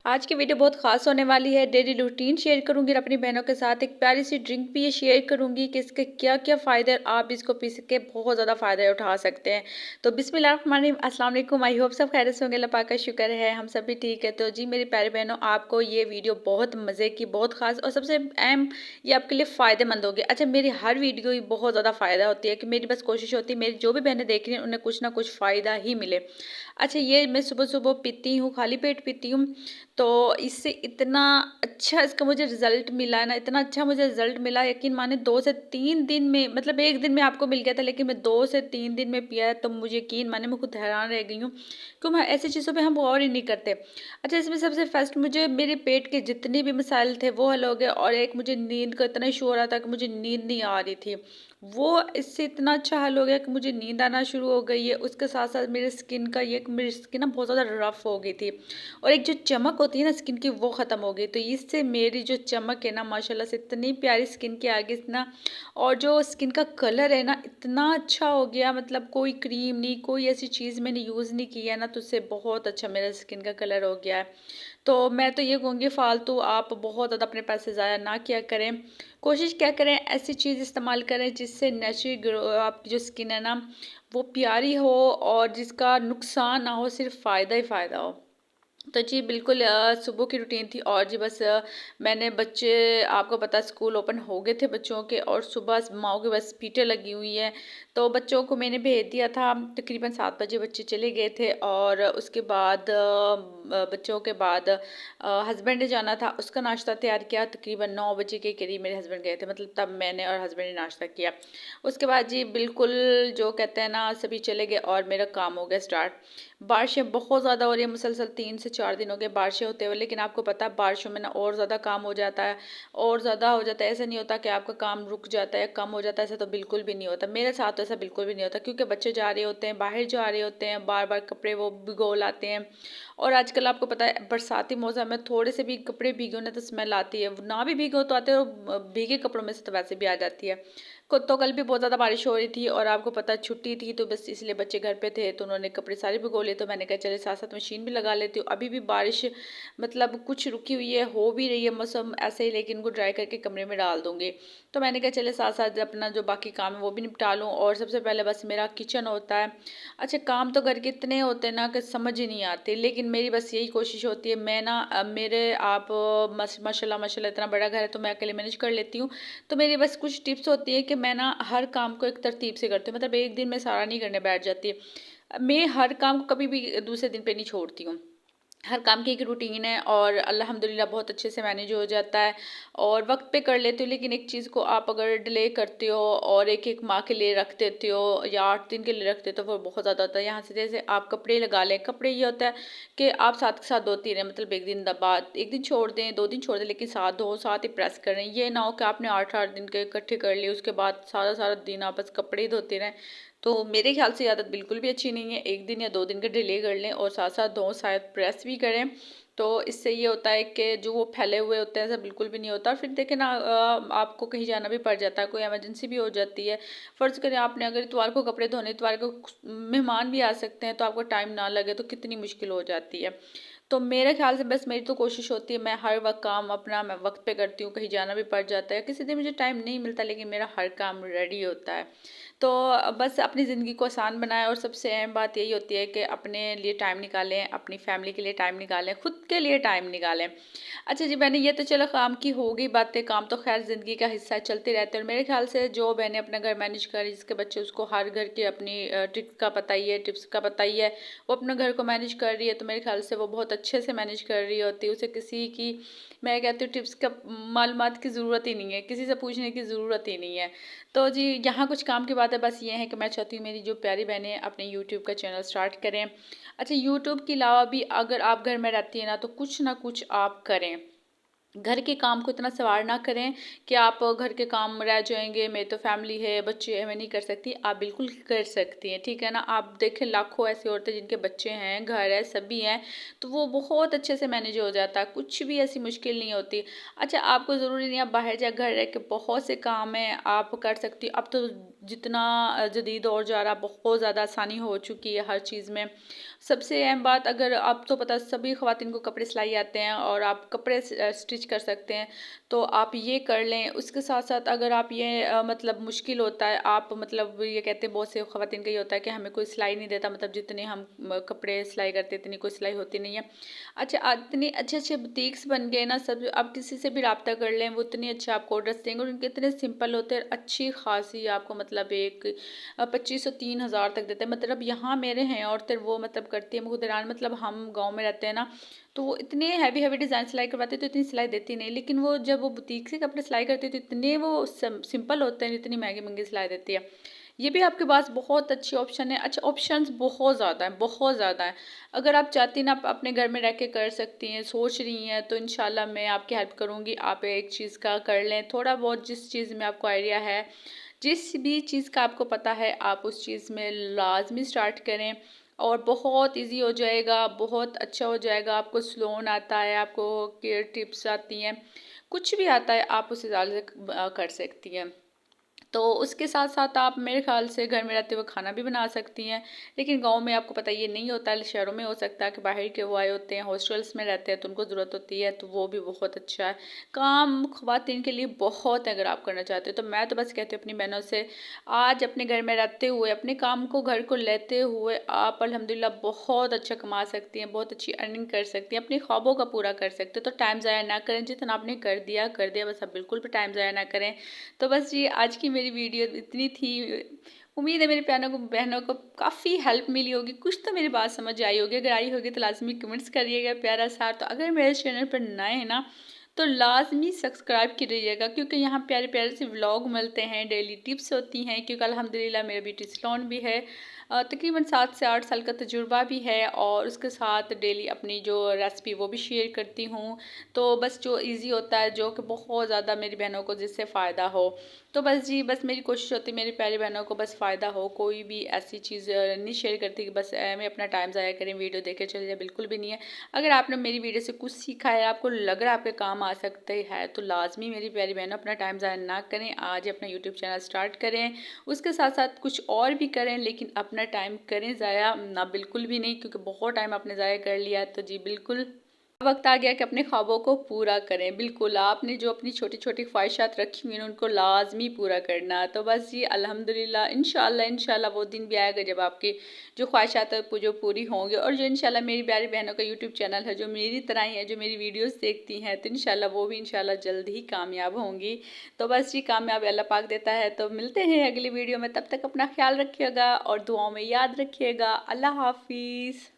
आज की वीडियो बहुत खास होने वाली है। डेली रूटीन शेयर करूंगी और अपनी बहनों के साथ एक प्यारी सी ड्रिंक भी ये शेयर करूंगी कि इसके क्या क्या फ़ायदे हैं। आप इसको पी के बहुत ज़्यादा फ़ायदा उठा सकते हैं। तो बिस्मिल्लाहिर्रहमानिर्रहीम, अस्सलाम वालेकुम। आई होप सब खैरियत से होंगे। अल्लाह पाक का शुक्र है हम सब भी ठीक है। तो जी मेरी प्यारी बहनों, आपको ये वीडियो बहुत मज़े की, बहुत खास और सबसे अहम ये आपके लिए फ़ायदेमंद होगी। अच्छा, मेरी हर वीडियो ही बहुत ज़्यादा फ़ायदा होती है कि मेरी बस कोशिश होती है मेरी जो भी बहनें देख रही हैं उन्हें कुछ ना कुछ फ़ायदा ही मिले। अच्छा, ये मैं सुबह सुबह पीती हूँ, खाली पेट पीती हूँ। तो इससे इतना अच्छा इसका मुझे रिज़ल्ट मिला है ना, इतना अच्छा मुझे रिज़ल्ट मिला, यकीन माने 2 से 3 दिन में, मतलब 1 दिन में आपको मिल गया था, लेकिन मैं 2 से 3 दिन में पिया है, तो मुझे यकीन माने मैं खुद हैरान रह गई हूँ। क्यों, मैं ऐसी चीज़ों पे हम गौर ही नहीं करते। अच्छा, इसमें सबसे फर्स्ट मुझे मेरे पेट के जितने भी मसाइल थे वो हल हो गए, और एक मुझे नींद का इतना इशू हो रहा था कि मुझे नींद नहीं आ रही थी, वो इससे इतना अच्छा हल हो गया कि मुझे नींद आना शुरू हो गई है। उसके साथ-साथ मेरे स्किन का ये, मेरी स्किन ना बहुत ज़्यादा रफ़ हो गई थी। और एक जो चमक होती है ना स्किन की, वो ख़त्म हो गई। तो इससे मेरी जो चमक है ना, माशाल्लाह से इतनी प्यारी स्किन के आगे इतना, और जो स्किन का कलर है ना इतना अच्छा हो गया, मतलब कोई क्रीम नहीं, कोई ऐसी चीज़ मैंने यूज़ नहीं की है ना, तो उससे बहुत अच्छा मेरा स्किन का कलर हो गया है। तो मैं तो ये कहूँगी, फालतू आप बहुत ज़्यादा अपने पैसे ज़ाया ना किया करें। कोशिश क्या करें, ऐसी चीज़ इस्तेमाल करें जिससे नेचुरल ग्लो, आपकी जो स्किन है ना वो प्यारी हो, और जिसका नुकसान ना हो, सिर्फ फ़ायदा ही फ़ायदा हो। तो जी बिल्कुल, सुबह की रूटीन थी, और जी बस मैंने बच्चे, आपको पता है स्कूल ओपन हो गए थे बच्चों के, और सुबह माओ की बस पीटे लगी हुई है। तो बच्चों को मैंने भेज दिया था, तकरीबन 7 बजे बच्चे चले गए थे, और उसके बाद बच्चों के बाद हस्बैंड ने जाना था, उसका नाश्ता तैयार किया। तकरीबन 9 बजे के करीब मेरे हस्बैंड गए थे, मतलब तब मैंने और हस्बैंड ने नाश्ता किया। उसके बाद जी बिल्कुल, जो कहते हैं ना, सभी चले गए और मेरा काम हो गया स्टार्ट। बारिशें बहुत ज़्यादा हो रही हैं, मुसलसल 3 से 4 दिन हो गए बारिशें होते हुए, लेकिन आपको पता है बारिशों में ना और ज़्यादा काम हो जाता है, और ज़्यादा हो जाता है। ऐसा नहीं होता कि आपका काम रुक जाता है, कम हो जाता है, ऐसा तो बिल्कुल भी नहीं होता। मेरे साथ तो ऐसा बिल्कुल भी नहीं होता, क्योंकि बच्चे जा रहे होते हैं, बाहर जा रहे होते हैं, बार-बार कपड़े वो भिगो लाते हैं। और आजकल आपको पता है बरसाती मौसम में थोड़े से भी कपड़े भीगे ना तो स्मेल आती है, ना भी भीगो तो आते हैं, और भीगे कपड़ों में से तो वैसे भी आ जाती है। तो कल भी बहुत ज़्यादा बारिश हो रही थी, और आपको पता है छुट्टी थी, तो बस इसलिए बच्चे घर पे थे, तो उन्होंने कपड़े सारे भिगो लिए। तो मैंने कहा चले साथ साथ मशीन भी लगा लेती हूँ। अभी भी बारिश, मतलब कुछ रुकी हुई है, हो भी रही है मौसम ऐसे ही, लेकिन उनको ड्राई करके कमरे में डाल दूंगी। तो मैंने कहा चले साथ साथ अपना जो बाकी काम है वो भी निपटा लूँ, और सबसे पहले बस मेरा किचन होता है। अच्छा, काम तो घर के इतने होते हैं ना कि समझ ही नहीं आते, लेकिन मेरी बस यही कोशिश होती है, मैं ना मेरे आप माशाल्लाह माशाल्लाह इतना बड़ा घर है, तो मैं अकेले मैनेज कर लेती हूँ। तो मेरी बस कुछ टिप्स होती है कि मैं ना हर काम को एक तरतीब से करती हूँ, मतलब एक दिन में सारा नहीं करने बैठ जाती। मैं हर काम को कभी भी दूसरे दिन पे नहीं छोड़ती हूँ। हर काम की एक रूटीन है, और अल्हम्दुलिल्लाह बहुत अच्छे से मैनेज हो जाता है, और वक्त पे कर लेती हूँ। लेकिन एक चीज़ को आप अगर डिले करते हो और एक एक माह के लिए रख देते हो, या 8 दिन के लिए रखते हो, तो वो बहुत ज़्यादा होता है। यहाँ से जैसे आप कपड़े लगा लें, कपड़े ये होता है कि आप साथ के साथ धोती रहें, मतलब एक दिन बाद एक दिन छोड़ दें, 2 दिन छोड़ दें, लेकिन साथ धो, साथ ही प्रेस करें। ये ना हो कि आपने 8-8 दिन के इकट्ठे कर लिए, उसके बाद सारा सारा दिन आप बस कपड़े ही धोते रहें। तो मेरे ख्याल से ये आदत बिल्कुल भी अच्छी नहीं है। 1 दिन या 2 दिन का डिले कर लें, और साथ-साथ धों, शायद प्रेस भी करें। तो इससे ये होता है कि जो वो फैले हुए होते हैं, ऐसा बिल्कुल भी नहीं होता। फिर देखें ना, आपको कहीं जाना भी पड़ जाता है, कोई इमरजेंसी भी हो जाती है। फ़र्ज़ करें आपने अगर इतवार को कपड़े धोने, इतवार को मेहमान भी आ सकते हैं, तो आपको टाइम ना लगे, तो कितनी मुश्किल हो जाती है। तो मेरे ख़्याल से बस मेरी तो कोशिश होती है, मैं हर वक़्त काम अपना मैं वक़्त पे करती हूँ, कहीं जाना भी पड़ जाता है, किसी दिन मुझे टाइम नहीं मिलता, लेकिन मेरा हर काम रेडी होता है। तो बस अपनी ज़िंदगी को आसान बनाएँ, और सबसे अहम बात यही होती है कि अपने लिए टाइम निकालें, अपनी फैमिली के लिए टाइम निकालें, खुद के लिए टाइम निकालें। अच्छा जी, मैंने ये तो चलो काम की हो गई बातें, काम तो ख़ैर ज़िंदगी का हिस्सा है, चलते रहते हैं, और मेरे ख़्याल से जो बहनें अपना घर मैनेज कर रही हैं, जिसके बच्चे, उसको हर घर की अपनी ट्रिक्स का पता ही है, टिप्स का पता ही है, वो अपने घर को मैनेज कर रही है, तो मेरे ख़्याल से वो बहुत अच्छे से मैनेज कर रही होती है। उसे किसी की, मैं कहती हूँ, टिप्स का मालूमात की ज़रूरत ही नहीं है, किसी से पूछने की ज़रूरत ही नहीं है। तो जी यहाँ कुछ काम की बात है, बस ये है कि मैं चाहती हूँ मेरी जो प्यारी बहनें अपने यूट्यूब का चैनल स्टार्ट करें। अच्छा, यूट्यूब के अलावा भी अगर आप घर में रहती हैं ना, तो कुछ ना कुछ आप करें। घर के काम को इतना सवार ना करें कि आप घर के काम रह जाएँगे, मेरी तो फैमिली है, बच्चे हैं, मैं नहीं कर सकती। आप बिल्कुल कर सकती हैं, ठीक है ना? आप देखें लाखों ऐसी औरतें जिनके बच्चे हैं, घर है, सभी हैं, तो वो बहुत अच्छे से मैनेज हो जाता है, कुछ भी ऐसी मुश्किल नहीं होती। अच्छा, आपको ज़रूरी नहीं आप बाहर जाए, घर रह के बहुत से काम हैं, आप कर सकती अब तो जितना जदीद दौर जा रहा, बहुत ज़्यादा आसानी हो चुकी है हर चीज़ में। सबसे अहम बात, अगर आप तो पता सभी ख़वातीन को कपड़े सिलाई आते हैं और आप कपड़े स्टिच कर सकते हैं, तो आप ये कर लें। उसके साथ-साथ अगर आप ये मतलब मुश्किल होता है, आप मतलब ये कहते हैं बहुत से ख़वातीन का ये होता है कि हमें कोई सिलाई नहीं देता, मतलब जितने हम कपड़े सिलाई करते हैं इतनी कोई सिलाई होती नहीं है। अच्छा, इतने अच्छे-अच्छे बुटीक्स बन गए ना, सब आप किसी से भी राब्ता कर लें, वो इतने अच्छे आपको ऑर्डर्स देंगे और उनके इतने सिंपल होते हैं, अच्छी खासी आपको मतलब एक 2500 3000 तक देते हैं। मतलब यहाँ मेरे हैं औरतें, वो मतलब करती है, मैं खुद हैरान, मतलब हम गाँव में रहते हैं ना, तो वो इतने हैवी डिज़ाइन सिलाई करवाते हैं, तो इतनी सिलाई देती नहीं, लेकिन वो जब वो बुटीक से कपड़े सिलाई करती है तो इतने वो सिंपल होते हैं, इतनी महंगी-महंगी सिलाई देती है। ये भी आपके पास बहुत अच्छी ऑप्शन है। अच्छा, ऑप्शंस बहुत ज़्यादा हैं, बहुत ज़्यादा हैं। अगर आप चाहती हैं ना, आप अपने घर में रह के कर सकती हैं, सोच रही हैं, तो इंशाल्लाह मैं आपकी हेल्प करूँगी। आप एक चीज़ का कर लें, थोड़ा बहुत जिस चीज़ में आपको आइडिया है, जिस भी चीज़ का आपको पता है, आप उस चीज़ में लाज़मी स्टार्ट करें और बहुत ईज़ी हो जाएगा, बहुत अच्छा हो जाएगा। आपको सिलोन आता है, आपको केयर टिप्स आती हैं, कुछ भी आता है, आप उस हिसाब से कर सकती हैं। तो उसके साथ-साथ आप मेरे ख़्याल से घर में रहते हुए खाना भी बना सकती हैं। लेकिन गाँव में आपको पता है ये नहीं होता है, शहरों में हो सकता है कि बाहर के वो आए होते हैं, हॉस्टल्स में रहते हैं, तो उनको ज़रूरत होती है, तो वो भी बहुत अच्छा है। काम ख़वातीन के लिए बहुत है, अगर आप करना चाहते हो। तो मैं तो बस कहती हूँ अपनी बहनों से, आज अपने घर में रहते हुए, अपने काम को घर को लेते हुए आप अल्हम्दुलिल्लाह बहुत अच्छा कमा सकती हैं, बहुत अच्छी अर्निंग कर सकती हैं, अपने ख्वाबों का पूरा कर सकते हो। तो टाइम ज़ाया ना करें, जितना आपने कर दिया, बस आप बिल्कुल भी टाइम ज़ाया ना करें। तो बस ये आज की मेरी वीडियो इतनी थी। उम्मीद है मेरे बहनों को काफ़ी हेल्प मिली होगी, कुछ तो मेरी बात समझ आई होगी। अगर आई होगी तो लाज़मी कमेंट्स करिएगा प्यारा सा। तो अगर मेरे चैनल पर नए हैं ना, तो लाज़मी सब्सक्राइब कीजिएगा, क्योंकि यहाँ प्यारे-प्यारे से व्लॉग मिलते हैं, डेली टिप्स होती हैं, क्योंकि अल्हम्दुलिल्लाह मेरा ब्यूटी सैलून भी है। तकरीबन 7 से 8 साल का तजुर्बा भी है और उसके साथ डेली अपनी जो रेसिपी वो भी शेयर करती हूँ। तो बस जो ईज़ी होता है, जो कि बहुत ज़्यादा मेरी बहनों को जिससे फ़ायदा हो। तो बस जी, बस मेरी कोशिश होती है मेरी प्यारी बहनों को बस फ़ायदा हो, कोई भी ऐसी चीज़ नहीं शेयर करती कि बस मैं अपना टाइम ज़ाया करें, वीडियो देखे चले जाएँ, बिल्कुल भी नहीं है। अगर आपने मेरी वीडियो से कुछ सीखा है, आपको लग रहा है आपके काम आ सकते हैं, तो लाज़मी मेरी प्यारी बहनों अपना टाइम ज़ाया ना करें, आज ही अपना यूट्यूब चैनल स्टार्ट करें। उसके साथ-साथ कुछ और भी करें, लेकिन अपना टाइम करें ज़ाया ना, बिल्कुल भी नहीं, क्योंकि बहुत टाइम आपने ज़ाया कर लिया है। तो जी बिल्कुल, वक़्त आ गया कि अपने ख्वाबों को पूरा करें। बिल्कुल, आपने जो अपनी छोटी-छोटी ख़्वाहिशात रखी हुई हैं, उनको लाज़मी पूरा करना। तो बस जी अल्हम्दुलिल्लाह, इंशाल्लाह वो दिन भी आएगा जब आपकी जो ख़्वाहिशात है जो पूरी होंगी, और जो इंशाल्लाह मेरी प्यारी बहनों का यूट्यूब चैनल है, जो मेरी तरह ही है, जो मेरी वीडियोज़ देखती हैं, तो इंशाल्लाह वो भी इंशाल्लाह जल्द ही कामयाब होंगी। तो बस जी, कामयाबी अल्लाह पाक देता है। तो मिलते हैं अगली वीडियो में, तब तक अपना ख़्याल रखिएगा और दुआओं में याद रखिएगा। अल्लाह हाफ़िज़।